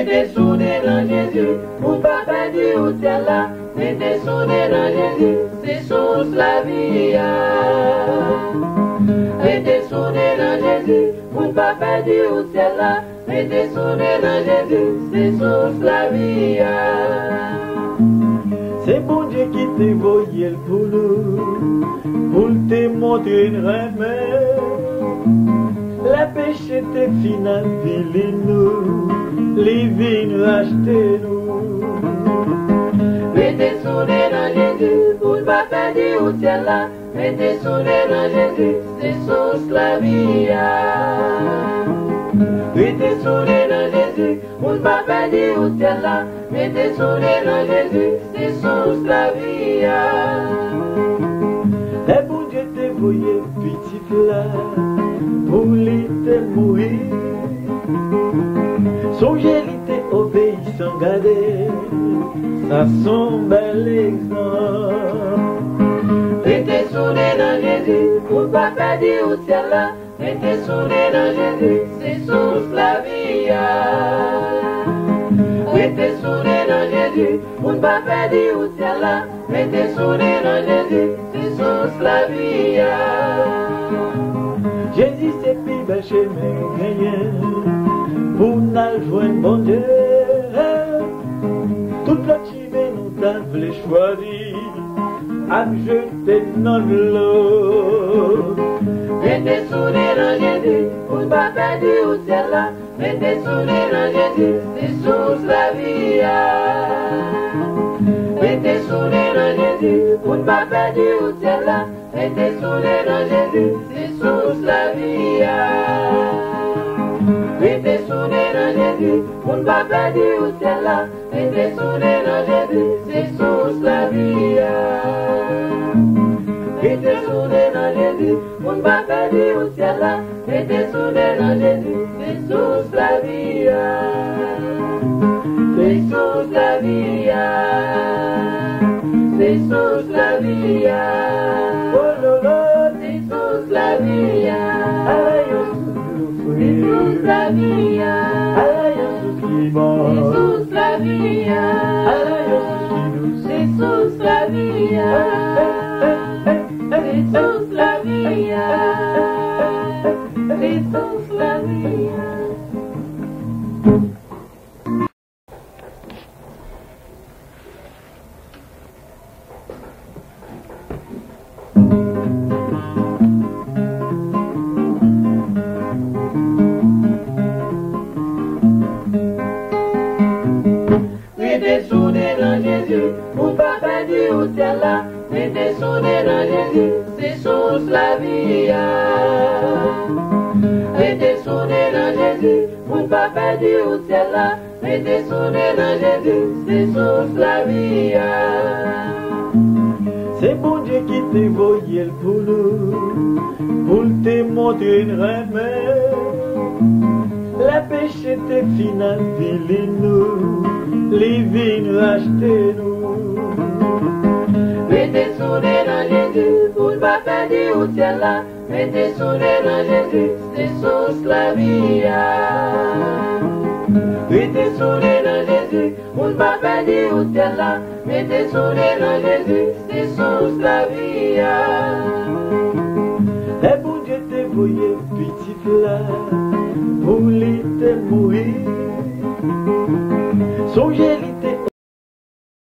mettez sonner dans Jésus, pour pas perdre au ciel là, mettez sonner dans Jésus, c'est source la vie. Mettez sonner dans Jésus, pour pas perdre au ciel là, mettez sonner dans Jésus, c'est source la vie. C'est bon Dieu qui t'a envoyé pour nous, pour te montrer une remède. La péché te final, ville nous, les vignes racheter nous. Mettez sonner dans Jésus, pour ne pas perdre au ciel là, mettez sonner dans Jésus, c'est source la vie. Mettez sonner dans Jésus, pour ne pas perdre au ciel là, mettez sonner dans Jésus, c'est source la vie. Le bon Dieu t'a envoyé petit là, pour lui te mourir. Songez l'ité obéissant, gardez, ça son bel exemple. Mettez sonner dans Jésus, pour ne pas perdre au ciel là, mettez sonner dans Jésus, c'est source la vie. Mettez sonner dans Jésus, pour ne pas perdre au ciel là, mettez sonner dans Jésus, c'est source la vie. Jésus c'est plus bel chemin gagné, pour nous joindre bon Dieu. Toute la chimée nous a voulu choisir, à jeter dans l'eau. Mettez sonner dans Jésus, pour ne pas perdre au ciel là, mettez sonner dans Jésus, c'est source la vie. Mettez sonner dans Jésus, pour ne pas perdre au ciel là, mettez sonner dans Jésus, c'est source la vie. Mettez sonner dans Jésus, pour ne pas perdre au ciel là, mettez sonner dans Jésus, c'est source la vie. Mettez sonner dans Jésus, pour ne pas perdre au ciel là, mettez sonner dans Jésus, c'est source la vie. C'est source la vie. C'est source la vie. Oh là, c'est source la vie. c'est source la vie. qui bon, C'est source la vie. qui C'est source la vie. C'est source la vie. C'est source la vie. Mettez sonner dans Jésus, pour pas perdre au ciel là, mettez sonner dans Jésus, c'est source la vie. Mettez sonner dans Jésus, pour pas perdre au ciel là, mettez sonner dans Jésus, c'est source la vie. C'est bon Dieu qui t'a envoyé pour nous, pour te montrer une remède. La péché te final, ville nous, les vignes racheter nous. Mettez sonner dans Jésus, pour ne pas perdre au ciel là, mettez sonner dans Jésus, c'est source la vie. Mettez sonner dans Jésus, pour ne pas perdre au ciel là, mettez sonner dans Jésus, c'est source la vie. Le bon Dieu t'a envoyé petit là, pour lui te mourir. Songez